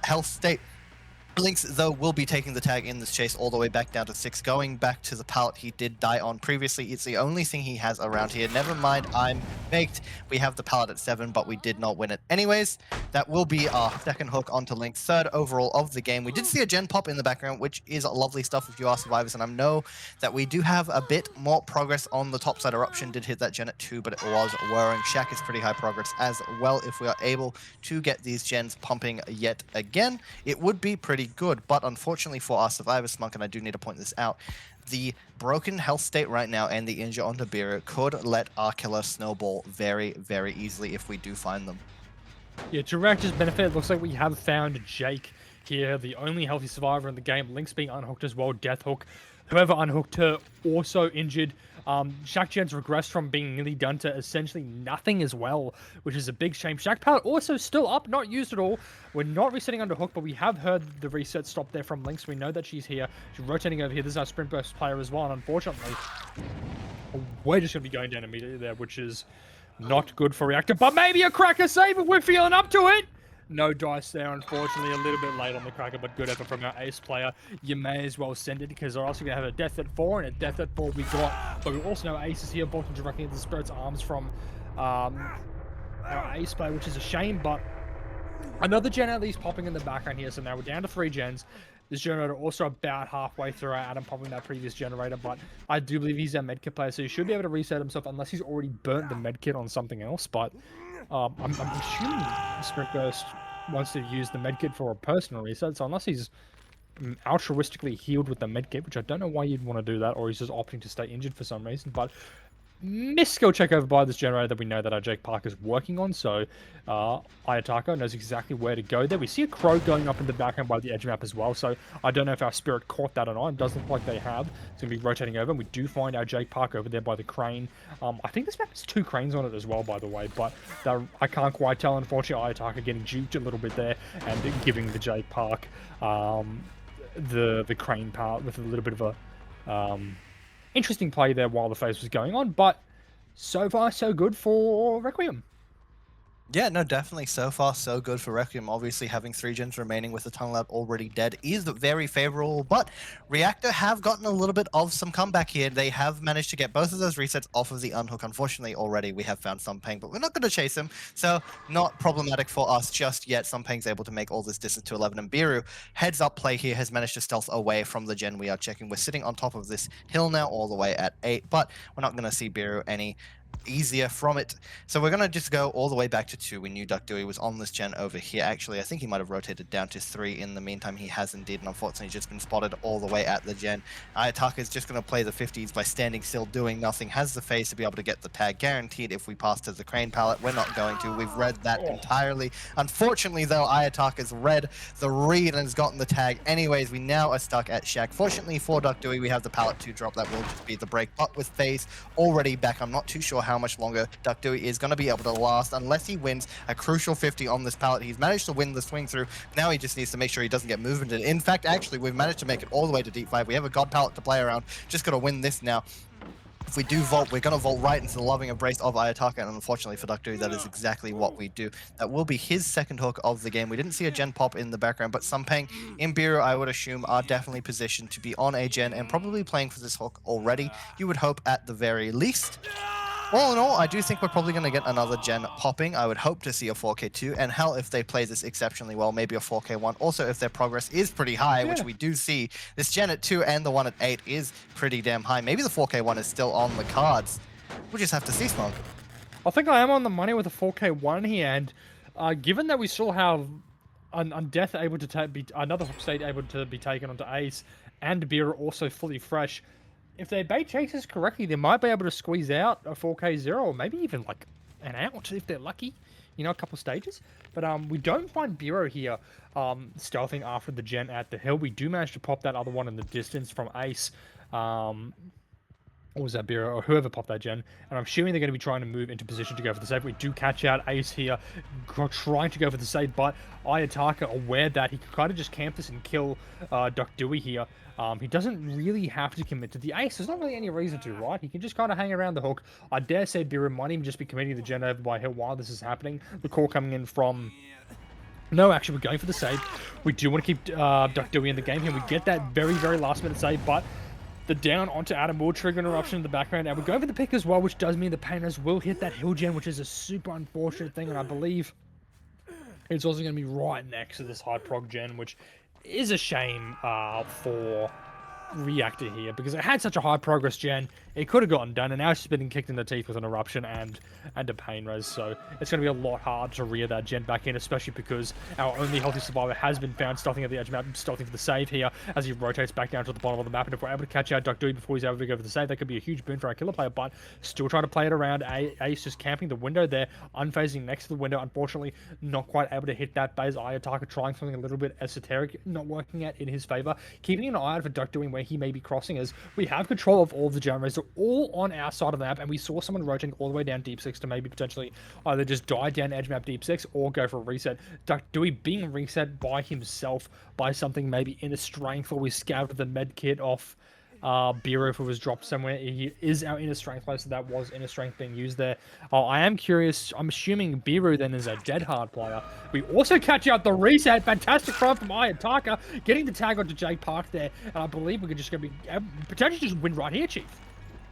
Health state. Lynx, though, will be taking the tag in this chase all the way back down to 6, going back to the pallet he did die on previously. It's the only thing he has around here. Never mind, I'm baked. We have the pallet at 7, but we did not win it. Anyways, that will be our second hook onto Lynx, third overall of the game. We did see a gen pop in the background, which is lovely stuff if you are survivors, and I know that we do have a bit more progress on the top side. Eruption did hit that gen at 2, but it was whirring. Shack is pretty high progress as well. If we are able to get these gens pumping yet again, it would be pretty good, but unfortunately for our survivor, Smunk, and I do need to point this out, the broken health state right now and the injure onto Biru could let our killer snowball very, very easily if we do find them. Yeah, to Reactor's benefit, it looks like we have found Jake here, the only healthy survivor in the game. Lynx being unhooked as well, Death Hook. Whoever unhooked her also injured. Shaq Gen's regressed from being nearly done to essentially nothing as well, which is a big shame. Shaq Palette also still up, not used at all. We're not resetting under hook, but we have heard the reset stop there from Lynx. We know that she's here. She's rotating over here. This is our sprint burst player as well, and unfortunately, we're just going to be going down immediately there, which is not good for Reactor, but maybe a cracker save if we're feeling up to it. No dice there, unfortunately. A little bit late on the cracker, but good effort from our ace player. You may as well send it, because they're also going to have a death at 4, and a death at 4 we got. But we also know ace is here, bolting directly into the Spirit's arms from our ace player, which is a shame, but another gen at least popping in the background here. So now we're down to 3 gens. This generator also about halfway through our Adam popping that previous generator, but I do believe he's our medkit player, so he should be able to reset himself unless he's already burnt the medkit on something else. But I'm assuming Sprint Burst wants to use the medkit for a personal reset, so unless he's altruistically healed with the medkit, which I don't know why you'd want to do that, or he's just opting to stay injured for some reason, but missed skill check over by this generator that we know that our Jake Parker's working on, so Ayataka knows exactly where to go there. We see a crow going up in the background by the edge map as well, so I don't know if our spirit caught that or not. It does look like they have. It's going to be rotating over, and we do find our Jake Parker over there by the crane. I think this map has 2 cranes on it as well, by the way, but I can't quite tell. Unfortunately, Ayataka getting juked a little bit there and giving the Jake Park the crane part with a little bit of a interesting play there while the phase was going on, but so far so good for Requiem. Yeah, no, definitely. So far, so good for Requiem. Obviously, having 3 gens remaining with the Tunnel Out already dead is very favorable, but Reactor have gotten a little bit of some comeback here. They have managed to get both of those resets off of the unhook. Unfortunately, already we have found Sumpeng, but we're not going to chase him, so not problematic for us just yet. Sumpeng's able to make all this distance to 11, and Biru, heads up play here, has managed to stealth away from the gen we are checking. We're sitting on top of this hill now, all the way at 8, but we're not going to see Biru any easier from it. So we're going to just go all the way back to 2. We knew Duck Dewey was on this gen over here. Actually, I think he might have rotated down to 3 in the meantime. He has indeed, and unfortunately just been spotted all the way at the gen. Ayataka is just going to play the 50s by standing still, doing nothing. Has the phase to be able to get the tag guaranteed if we pass to the crane pallet. We're not going to. We've read that entirely. Unfortunately, though, Ayataka's read the read and has gotten the tag. Anyways, we now are stuck at Shack. Fortunately for Duck Dewey, we have the pallet to drop. That will just be the break. But with phase already back, I'm not too sure how much longer Duck Dewey is going to be able to last unless he wins a crucial 50 on this pallet. He's managed to win the swing through. Now he just needs to make sure he doesn't get movement. In fact, actually, we've managed to make it all the way to deep 5. We have a god pallet to play around. Just got to win this now. If we do vault, we're going to vault right into the loving embrace of Ayataka, and unfortunately for Duck Dewey, that is exactly what we do. That will be his second hook of the game. We didn't see a gen pop in the background, but Sumpeng and Biru, I would assume, are definitely positioned to be on a gen and probably playing for this hook already. You would hope at the very least. All in all, I do think we're probably going to get another gen popping. I would hope to see a 4K2, and hell, if they play this exceptionally well, maybe a 4K1. Also, if their progress is pretty high, which we do see, this gen at 2 and the one at 8 is pretty damn high. Maybe the 4K1 is still on the cards. We'll just have to see, Smoke. I think I am on the money with a 4K1 here, and given that we still have Death able to be another hook state able to be taken onto Ace, and Beer also fully fresh, if they bait chases correctly, they might be able to squeeze out a 4K0, or maybe even like an out if they're lucky, you know, a couple stages. But we don't find Bureau here stealthing after the gen at the hill. We do manage to pop that other one in the distance from Ace. Or was that Bureau, or whoever popped that gen, and I'm assuming they're going to be trying to move into position to go for the save. We do catch out Ace here, trying to go for the save, but Ayataka, aware that he could kind of just camp this and kill Duck Dewey here. He doesn't really have to commit to the Ace. There's not really any reason to, right? He can just kind of hang around the hook. I dare say Bureau might even just be committing the gen over by hill while this is happening. The call coming in from... No, actually, we're going for the save. We do want to keep Duck Dewey in the game here. We get that very, very last minute save, but the down onto Adam will trigger an eruption in the background, and we're going for the pick as well, which does mean the Painters will hit that hill gen, which is a super unfortunate thing, and I believe it's also going to be right next to this high prog gen, which is a shame for Reactor here, because it had such a high progress gen. It could have gotten done, and now it's just been kicked in the teeth with an eruption and a pain res, so it's going to be a lot hard to rear that gen back in, especially because our only healthy survivor has been found stealthing at the edge map, stealthing for the save here as he rotates back down to the bottom of the map. And if we're able to catch out Duck Dewey before he's able to go for the save, that could be a huge boon for our killer player, but still trying to play it around. Ace just camping the window there, unphasing next to the window. Unfortunately, not quite able to hit that base. Ayataka trying something a little bit esoteric, not working out in his favor. Keeping an eye out for Duck Dewey where he may be crossing, as we have control of all of the generators. They're all on our side of the map, and we saw someone rotating all the way down deep 6 to maybe potentially either just die down edge map deep 6 or go for a reset. Duck Dewey being reset by himself by something maybe inner strength, or we scouted the med kit off Bureau if it was dropped somewhere. He is our inner strength player, so that was inner strength being used there. I am curious. I'm assuming Bureau then is a dead hard player. We also catch out the reset. Fantastic run from Ayataka, getting the tag onto Jake Park there, and I believe we could just be potentially just win right here, Chief.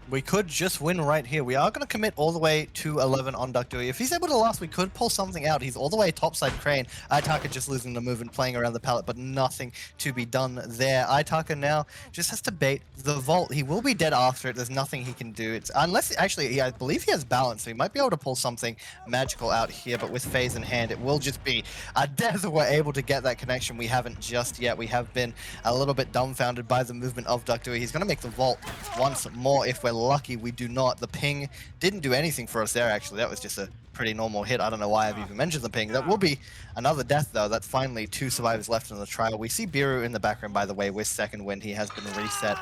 We could just win right here. We are going to commit all the way to 11 on Duck Dewey. If he's able to last, we could pull something out. He's all the way topside crane. Ayataka just losing the movement, playing around the pallet, but nothing to be done there. Ayataka now just has to bait the vault. He will be dead after it. There's nothing he can do. It's unless, actually, I believe he has balance, so he might be able to pull something magical out here, but with phase in hand, it will just be a death if we're able to get that connection. We haven't just yet. We have been a little bit dumbfounded by the movement of Duck Dewey. He's going to make the vault once more if we're lucky we do not. The ping didn't do anything for us there, actually. That was just a pretty normal hit. I don't know why I've even mentioned the ping. That will be another death, though. That's finally 2 survivors left in the trial. We see Biru in the background, by the way, with second wind. He has been reset.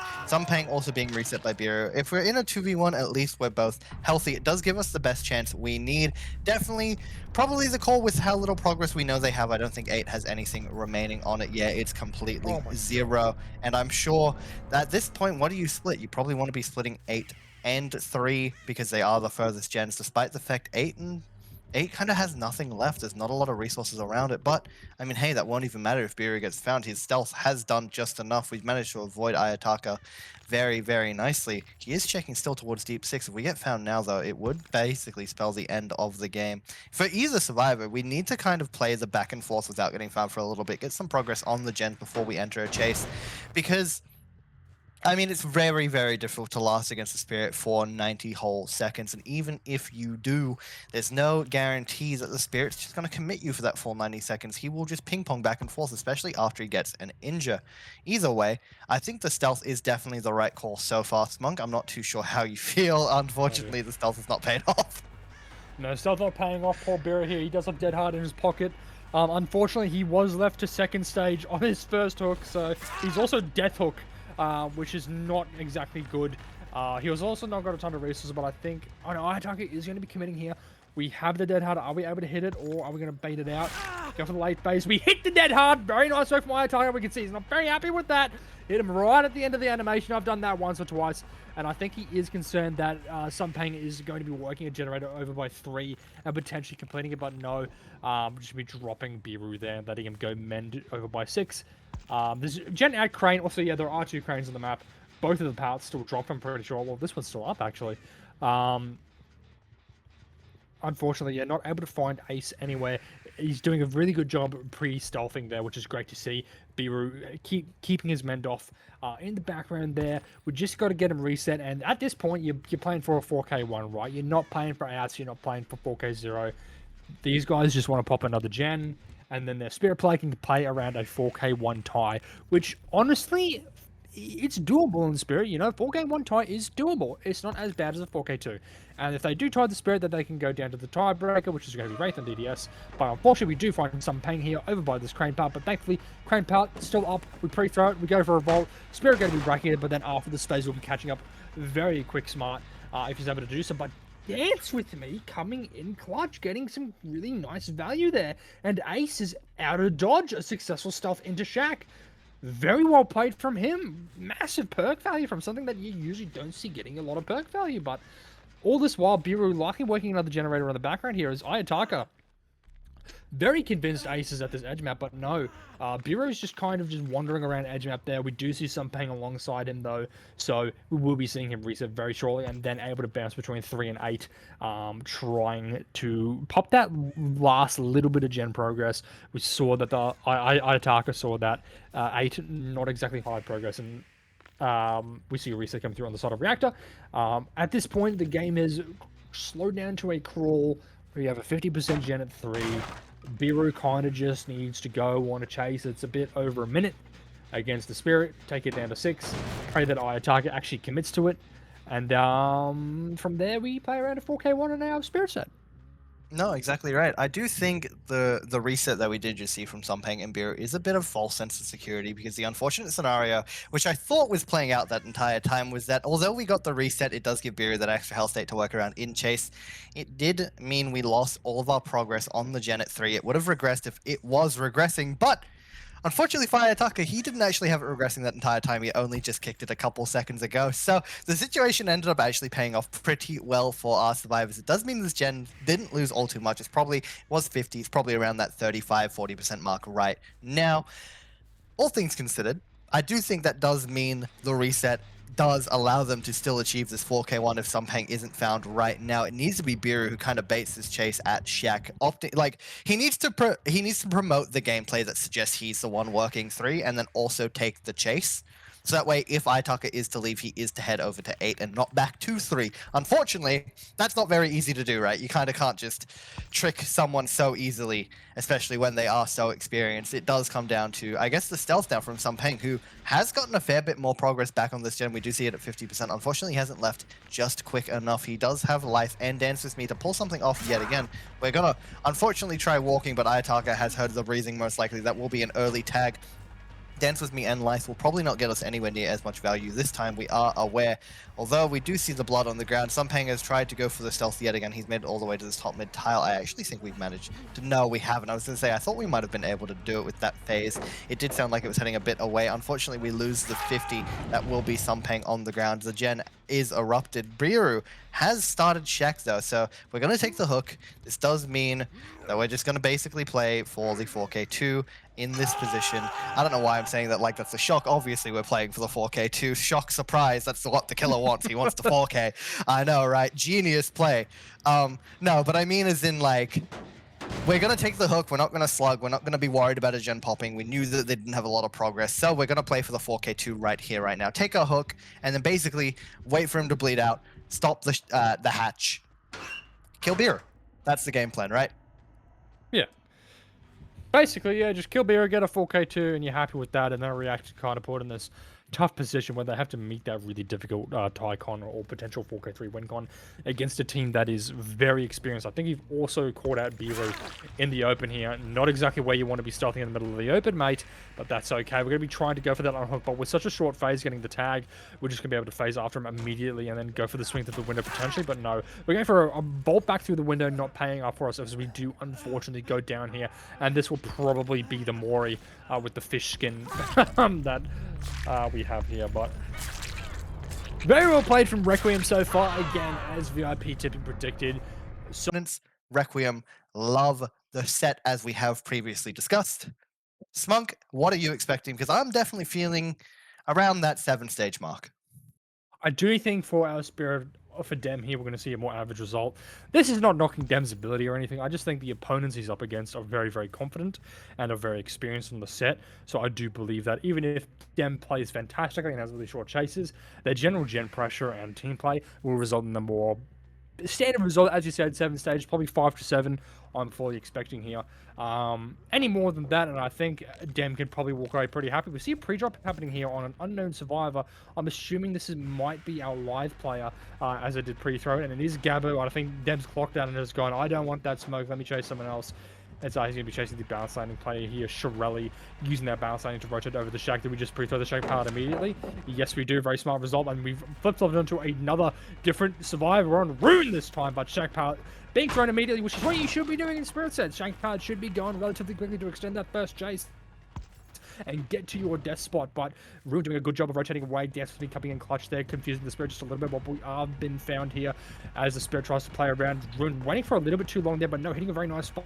Peng also being reset by Biru. If we're in a 2v1, at least we're both healthy. It does give us the best chance we need. Definitely, probably the call with how little progress we know they have. I don't think 8 has anything remaining on it yet. It's completely zero. And I'm sure that at this point, what do you split? You probably want to be splitting 8 and 3 because they are the furthest gens, despite the fact 8 kind of has nothing left. There's not a lot of resources around it, but I mean, hey, that won't even matter if Biru gets found. His stealth has done just enough. We've managed to avoid Ayataka very, very nicely. He is checking still towards deep 6. If we get found now, though, it would basically spell the end of the game. For either survivor, we need to kind of play the back and forth without getting found for a little bit, get some progress on the gen before we enter a chase, because I mean, it's very, very difficult to last against the Spirit for 90 whole seconds. And even if you do, there's no guarantee that the Spirit's just going to commit you for that full 90 seconds. He will just ping pong back and forth, especially after he gets an injure. Either way, I think the stealth is definitely the right call so far. Monk, I'm not too sure how you feel. Unfortunately, the stealth has not paid off. No, stealth not paying off. Poor Bira here. He does have Dead Hard in his pocket. Unfortunately, he was left to second stage on his first hook, so he's also Death Hook. Which is not exactly good. He was also not got a ton of resources, but I think, oh no, Ayataka is going to be committing here. We have the Dead Hard. Are we able to hit it, or are we going to bait it out? Go for the late base. We hit the Dead Hard. Very nice work from Ayataka. We can see he's not very happy with that. Hit him right at the end of the animation. I've done that once or twice, and I think he is concerned that Peng is going to be working a generator over by 3 and potentially completing it, but no. Just be dropping Biru there and letting him go mend over by 6. There's Gen out crane. Also, yeah, there are 2 cranes on the map. Both of the parts still drop, I'm pretty sure. Well, this one's still up, actually. Unfortunately, yeah, not able to find Ace anywhere. He's doing a really good job pre-stealthing there, which is great to see. Biru keeping his mend off in the background there. We just got to get him reset. And at this point, you're playing for a 4K1, right? You're not playing for outs. You're not playing for 4K0. These guys just want to pop another gen. And then their Spirit Play can play around a 4K1 tie, which honestly, it's doable in Spirit. You know, 4K1 tie is doable. It's not as bad as a 4K2. And if they do tie the Spirit, then they can go down to the tiebreaker, which is going to be Wraith and DDS. But unfortunately, we do find Peng here over by this Crane Part. But thankfully, Crane Part still up. We pre-throw it. We go for a Volt. Spirit going to be breaking it, but then after this phase, we'll be catching up very quick smart if he's able to do so. But Dance With Me coming in clutch, getting some really nice value there. And Ace is out of dodge, a successful stealth into Shack. Very well played from him. Massive perk value from something that you usually don't see getting a lot of perk value. But all this while, Biru likely working another generator on the background here is Ayataka. Very convinced Ace is at this edge map, but no. Biru's just kind of just wandering around edge map there. We do see Peng alongside him, though, so we will be seeing him reset very shortly and then able to bounce between 3 and 8, trying to pop that last little bit of gen progress. We saw that Ayataka saw that 8, not exactly high progress, and we see a reset come through on the side of Reactor. At this point, the game is slowed down to a crawl. We have a 50% gen at 3. Biru kind of just needs to go on a chase. It's a bit over a minute against the Spirit. Take it down to 6. Pray that Ayataka actually commits to it. And from there, we play around a 4K1 and our Spirit set. No, exactly right. I do think the reset that we did just see from Peng and Biru is a bit of false sense of security, because the unfortunate scenario, which I thought was playing out that entire time, was that although we got the reset, it does give Biru that extra health state to work around in chase. It did mean we lost all of our progress on the gen at 3. It would have regressed if it was regressing, but unfortunately for Ayataka, he didn't actually have it regressing that entire time. He only just kicked it a couple seconds ago. So the situation ended up actually paying off pretty well for our survivors. It does mean this gen didn't lose all too much. It was 50. It's probably around that 35-40% mark right now. All things considered, I do think that does mean the reset does allow them to still achieve this 4K1 if Peng isn't found right now. It needs to be Biru who kind of baits this chase at Shack. He needs to promote the gameplay that suggests he's the one working 3 and then also take the chase. So that way, if Itaka is to leave, he is to head over to 8 and not back to 3. Unfortunately, that's not very easy to do, right? You kind of can't just trick someone so easily, especially when they are so experienced. It does come down to, I guess, the stealth now from Sumpeng, who has gotten a fair bit more progress back on this gen. We do see it at 50%. Unfortunately, he hasn't left just quick enough. He does have life and Dance With Me to pull something off yet again. We're going to, unfortunately, try walking, but Itaka has heard the breathing most likely. That will be an early tag. Dance With Me and Life will probably not get us anywhere near as much value this time, we are aware. Although we do see the blood on the ground, Sumpeng has tried to go for the stealth yet again. He's made it all the way to this top mid tile. I actually think we've managed to... No, we haven't. I was going to say, I thought we might have been able to do it with that phase. It did sound like it was heading a bit away. Unfortunately, we lose the 50. That will be Sumpeng on the ground. The gen is erupted. Briru has started Shack though, so we're going to take the hook. This does mean that we're just going to basically play for the 4K2 in this position. I don't know why I'm saying that like that's a shock. Obviously, we're playing for the 4K2. Shock, surprise. That's what the killer wants. He wants the 4K. I know, right? Genius play. No, but I mean as in like, we're going to take the hook. We're not going to slug. We're not going to be worried about a gen popping. We knew that they didn't have a lot of progress. So we're going to play for the 4K2 right here, right now. Take our hook and then basically wait for him to bleed out. Stop the hatch. Kill Beer. That's the game plan, right? Yeah. Basically, yeah, just kill Beer, get a 4K2, and you're happy with that, and then Reactor kind of put in this tough position where they have to meet that really difficult tie-con or potential 4K3 win con against a team that is very experienced. I think you've also caught out Biro in the open here. Not exactly where you want to be stealthing in the middle of the open, mate, but that's okay. We're going to be trying to go for that unhook, but with such a short phase getting the tag, we're just going to be able to phase after him immediately and then go for the swing through the window potentially, but no. We're going for a bolt back through the window, not paying off for us as we do unfortunately go down here, and this will probably be the Mori with the fish skin that we have here, but very well played from Requiem so far, again, as VIP tipping predicted. So Requiem love the set as we have previously discussed. Smunk, what are you expecting? Because I'm definitely feeling around that 7-stage mark. I do think for our Spirit, for Dem here, we're going to see a more average result. This is not knocking Dem's ability or anything. I just think the opponents he's up against are very, very confident and are very experienced in the set. So I do believe that even if Dem plays fantastically and has really short chases, their general gen pressure and team play will result in the more standard result, as you said, 7-stage, probably 5 to 7. I'm fully expecting here. Any more than that, and I think Dem can probably walk away pretty happy. We see a pre-drop happening here on an unknown survivor. I'm assuming this might be our live player, as I did pre-throw, and it is Gabo. I think Dem's clocked out and has gone, I don't want that smoke, let me chase someone else. And so he's going to be chasing the bounce landing player here, Shirelli, using that bounce landing to rotate over the Shack. Did we just pre-throw the Shack pallet immediately? Yes, we do. Very smart result. And we've flip-flopped onto another different survivor. We're on Rune this time, but Shack pallet being thrown immediately, which is what you should be doing in Spirit sets. Shack pallet should be gone relatively quickly to extend that first chase and get to your death spot, but Rune doing a good job of rotating away. Dance With Me coming in clutch there, confusing the Spirit just a little bit, but we are been found here as the Spirit tries to play around. Rune waiting for a little bit too long there, but no, hitting a very nice spot.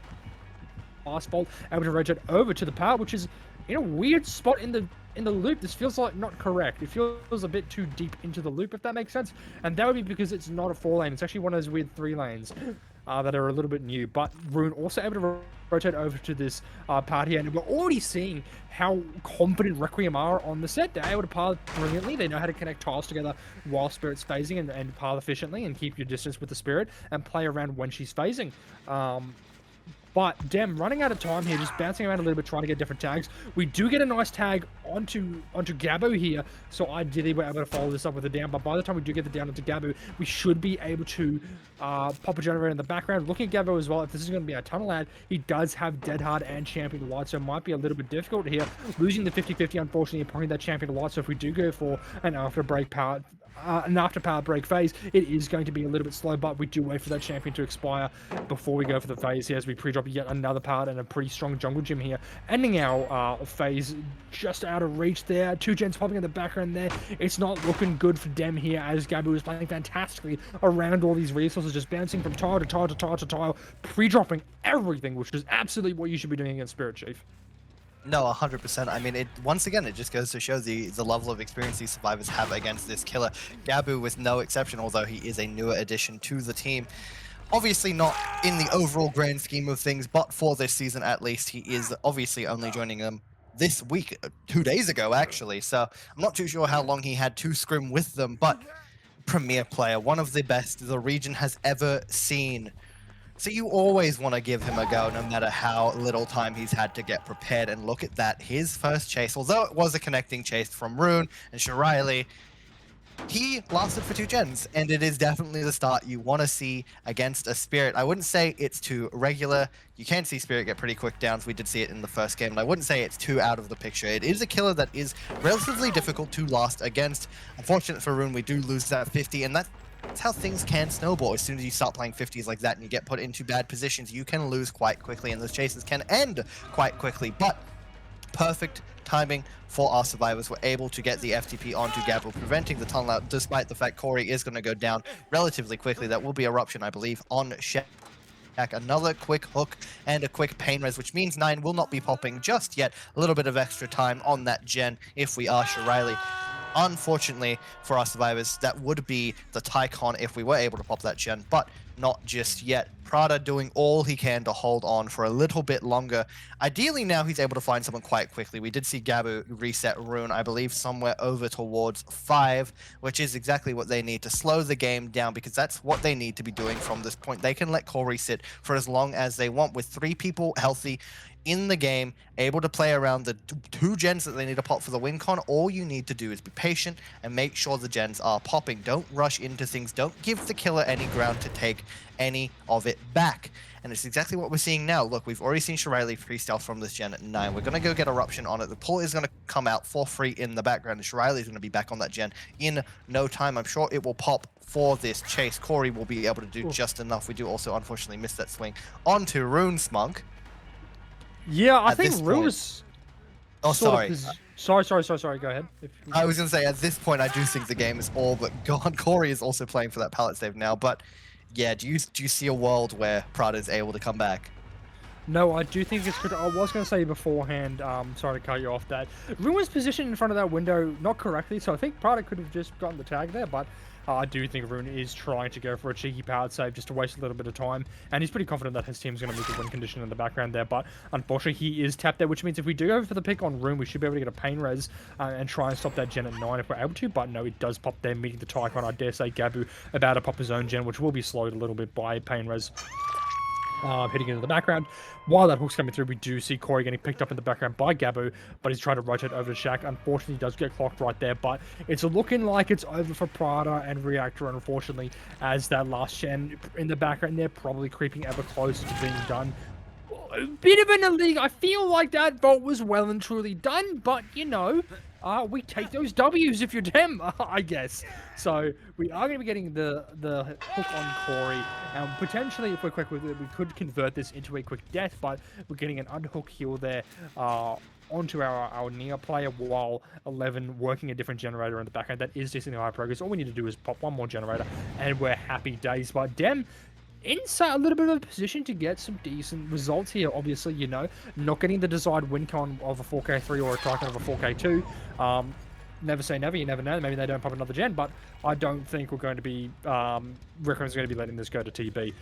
Fast bolt, able to rotate over to the power, which is in a weird spot in the loop. This feels like not correct. It feels a bit too deep into the loop, if that makes sense. And that would be because it's not a 4-lane. It's actually one of those weird 3 lanes that are a little bit new. But Rune also able to rotate over to this part here, and we're already seeing how confident Requiem are on the set. They're able to path brilliantly. They know how to connect tiles together while Spirit's phasing and path efficiently and keep your distance with the Spirit and play around when she's phasing. But Dem running out of time here, just bouncing around a little bit, trying to get different tags. We do get a nice tag onto Gabo here, so ideally we're able to follow this up with a down. But by the time we do get the down onto Gabo, we should be able to pop a generator in the background. Looking at Gabo as well, if this is going to be a tunnel ad, he does have Dead Hard and Champion Light, so it might be a little bit difficult here. Losing the 50-50, unfortunately, applying that Champion Light, so if we do go for an after power break phase, it is going to be a little bit slow, but we do wait for that champion to expire before we go for the phase here as we pre-drop yet another part and a pretty strong jungle gym here, ending our phase just out of reach there. 2 gens popping in the background there. It's not looking good for Dem here as Gabu is playing fantastically around all these resources, just bouncing from tile to tile to tile to tile, pre-dropping everything, which is absolutely what you should be doing against Spirit Chief. No, 100%. I mean, once again, it just goes to show the level of experience these survivors have against this killer. Gabu was no exception, although he is a newer addition to the team. Obviously not in the overall grand scheme of things, but for this season at least, he is obviously only joining them this week, 2 days ago, actually. So I'm not too sure how long he had to scrim with them, but premier player, one of the best the region has ever seen. So you always want to give him a go, no matter how little time he's had to get prepared. And look at that, his first chase, although it was a connecting chase from Rune and Shiraili, he lasted for 2 gens, and it is definitely the start you want to see against a Spirit. I wouldn't say it's too regular. You can see Spirit get pretty quick downs. We did see it in the first game, and I wouldn't say it's too out of the picture. It is a killer that is relatively difficult to last against. Unfortunate for Rune, we do lose that 50, and that's how things can snowball. As soon as you start playing 50s like that and you get put into bad positions, you can lose quite quickly, and those chases can end quite quickly. But perfect timing for our survivors. We're able to get the FTP onto Gabriel, preventing the tunnel out, despite the fact Corey is going to go down relatively quickly. That will be Eruption, I believe, on Shaq. Another quick hook and a quick pain res, which means 9 will not be popping just yet. A little bit of extra time on that gen if we are Shiraili. Unfortunately for our survivors, that would be the Tycon if we were able to pop that gen, but not just yet. Prada doing all he can to hold on for a little bit longer. Ideally now he's able to find someone quite quickly. We did see Gabu reset Rune, I believe, somewhere over towards 5, which is exactly what they need to slow the game down, because that's what they need to be doing from this point. They can let Corey sit for as long as they want with 3 people healthy in the game, able to play around the 2 gens that they need to pop for the win con. All you need to do is be patient and make sure the gens are popping. Don't rush into things. Don't give the killer any ground to take any of it back. And it's exactly what we're seeing now. Look, we've already seen Shiraili free stealth from this gen at 9. We're going to go get Eruption on it. The pull is going to come out for free in the background, and Shiraili is going to be back on that gen in no time. I'm sure it will pop for this chase. Corey will be able to do just enough. We do also, unfortunately, miss that swing onto Rune Smunk. Yeah, I think Rune was... Oh, sorry. Sorry. Go ahead. I was going to say, at this point, I do think the game is all but gone. Corey is also playing for that pallet save now, but yeah, do you see a world where Prada is able to come back? No, I do think it's good. I was going to say beforehand, sorry to cut you off, that Rune was positioned in front of that window not correctly, so I think Prada could have just gotten the tag there, but I do think Rune is trying to go for a cheeky powered save just to waste a little bit of time, and he's pretty confident that his team's going to meet the win condition in the background there, but unfortunately he is tapped there, which means if we do go for the pick on Rune, we should be able to get a pain res and try and stop that gen at 9 if we're able to, but no, it does pop there, meeting the Tycon. I dare say Gabu about to pop his own gen, which will be slowed a little bit by pain res. Hitting into the background. While that hook's coming through, we do see Corey getting picked up in the background by Gabu, but he's trying to rotate over to Shaq. Unfortunately, he does get clocked right there, but it's looking like it's over for Prada and Reactor, unfortunately, as that last gen in the background, they're probably creeping ever closer to being done. A bit of an illeague. I feel like that vote was well and truly done, but, you know, we take those W's if you're them, I guess. So we are going to be getting the hook on Corey, and potentially, if we're quick with it, we could convert this into a quick death, but we're getting an unhook heal there onto our near player, while 11 working a different generator in the background. That is decently high progress. All we need to do is pop one more generator, and we're happy days. But Dem, inside a little bit of a position to get some decent results here. Obviously, you know, not getting the desired win con of a 4K3 or a Tycon of a 4K2. Never say never, you never know. Maybe they don't pop another gen, but I don't think we're going to be, Requiem's going to be letting this go to TB.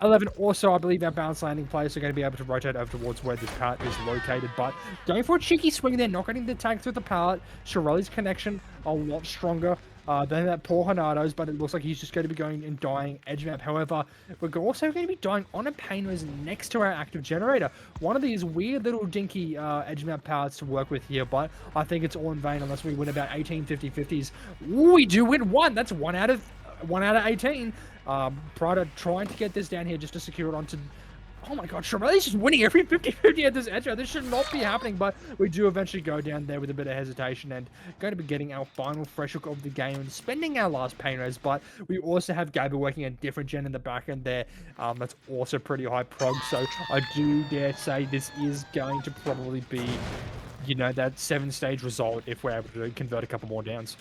11 also, I believe our balance landing players are going to be able to rotate over towards where this pallet is located, but going for a cheeky swing there, not getting the tag through the pallet. Shiraili's connection a lot stronger than that poor Hanado's, but it looks like he's just going to be going and dying edge map. However, we're also going to be dying on a pain res next to our active generator. One of these weird little dinky edge map pallets to work with here, but I think it's all in vain unless we win about 18 50-50s. Ooh, we do win 1. That's 1 out of 18. Prada trying to get this down here just to secure it onto... Oh my god, Shiraili's just winning every 50-50 at this edge. This should not be happening, but we do eventually go down there with a bit of hesitation and going to be getting our final fresh hook of the game and spending our last pain res, but we also have Gabu working a different gen in the back end there. That's also pretty high prog, so I do dare say this is going to probably be, you know, that 7-stage result if we're able to convert a couple more downs.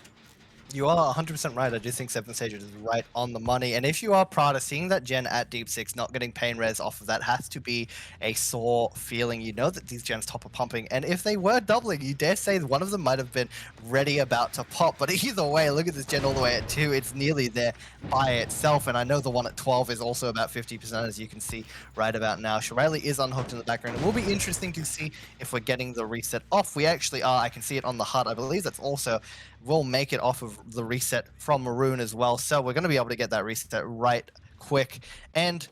You are 100% right. I do think 7th Stage is right on the money. And if you are Prada, seeing that Gen at Deep 6, not getting pain res off of that has to be a sore feeling. You know that these gens top are pumping. And if they were doubling, you dare say one of them might have been ready about to pop. But either way, look at this Gen all the way at 2. It's nearly there by itself. And I know the one at 12 is also about 50%, as you can see right about now. Shirley is unhooked in the background. It will be interesting to see if we're getting the reset off. We actually are. I can see it on the HUD. I believe that's also will make it off of the reset from Maroon as well. So we're going to be able to get that reset right quick. And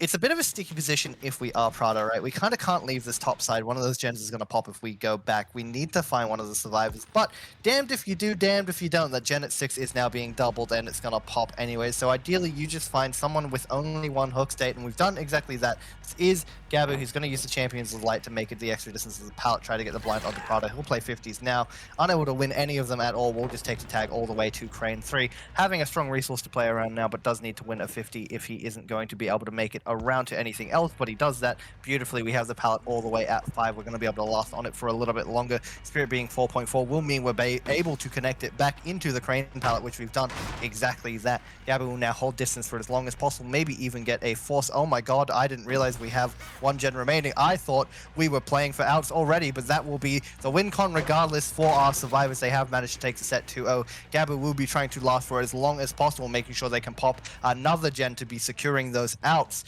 it's a bit of a sticky position if we are Prada, right? We kind of can't leave this top side. One of those gens is going to pop if we go back. We need to find one of the survivors. But damned if you do, damned if you don't. That gen at 6 is now being doubled and it's going to pop anyway. So ideally, you just find someone with only one hook state. And we've done exactly that. This is Gabu, who's going to use the Champions of Light to make it the extra distance as a pallet, try to get the blind onto Prada. He'll play 50s now. Unable to win any of them at all. We'll just take the tag all the way to Crane 3. Having a strong resource to play around now, but does need to win a 50 if he isn't going to be able to make it around to anything else, but he does that beautifully. We have the pallet all the way at 5. We're going to be able to last on it for a little bit longer. Spirit being 4.4 will mean we're able to connect it back into the Crane pallet, which we've done exactly that. Gabu will now hold distance for as long as possible, maybe even get a force. Oh my god, I didn't realize we have one gen remaining. I thought we were playing for outs already, but that will be the win con regardless for our survivors. They have managed to take the set 2-0. Gabu will be trying to last for as long as possible, making sure they can pop another gen to be securing those outs.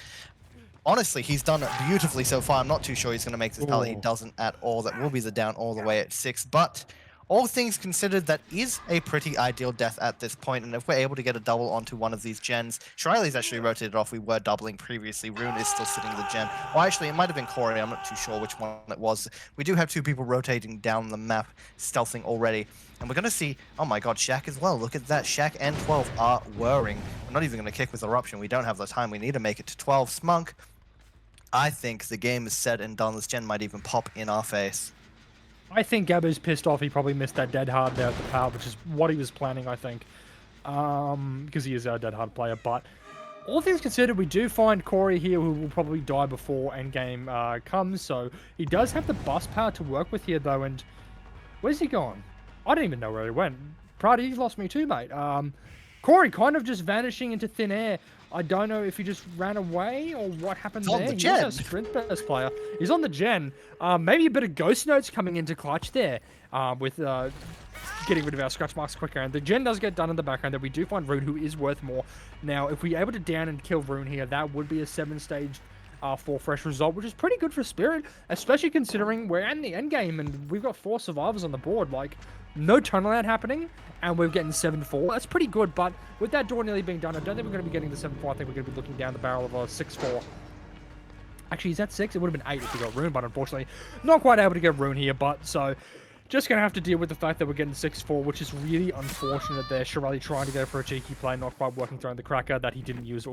Honestly, he's done it beautifully so far. I'm not too sure he's going to make this pallet. He doesn't at all. That will be the down all the way at 6. But all things considered, that is a pretty ideal death at this point. And if we're able to get a double onto one of these gens, Shriley's actually rotated off. We were doubling previously. Rune is still sitting the gen. Or actually, it might have been Corey. I'm not too sure which one it was. We do have 2 people rotating down the map, stealthing already. And we're going to see, oh my god, Shaq as well. Look at that. Shaq and 12 are whirring. We're not even going to kick with Eruption. We don't have the time. We need to make it to 12. Smunk. I think the game is set and done. This gen might even pop in our face. I think Gabu's pissed off. He probably missed that dead hard there at the power, which is what he was planning, I think. Because he is our dead hard player. But all things considered, we do find Corey here who will probably die before endgame comes. So he does have the bus power to work with here, though. And where's he gone? I don't even know where he went. Prada, you've lost me too, mate. Corey kind of just vanishing into thin air. I don't know if he just ran away or what happened there. The He's gen. a sprint burst player. He's on the gen. Maybe a bit of ghost notes coming into clutch there with getting rid of our scratch marks quicker. And the gen does get done in the background. That we do find Rune, who is worth more. Now, if we're able to down and kill Rune here, that would be a 7-stage 4 fresh result, which is pretty good for Spirit, especially considering we're in the end game and we've got 4 survivors on the board. Like, no tunnel out happening, and we're getting 7-4. That's pretty good, but with that door nearly being done, I don't think we're going to be getting the 7-4. I think we're going to be looking down the barrel of a 6-4. Actually, is that 6? It would have been 8 if we got Rune, but unfortunately, not quite able to get Rune here, but so just going to have to deal with the fact that we're getting 6-4, which is really unfortunate there. Shirley trying to go for a cheeky play, not quite working, throwing the cracker that he didn't use.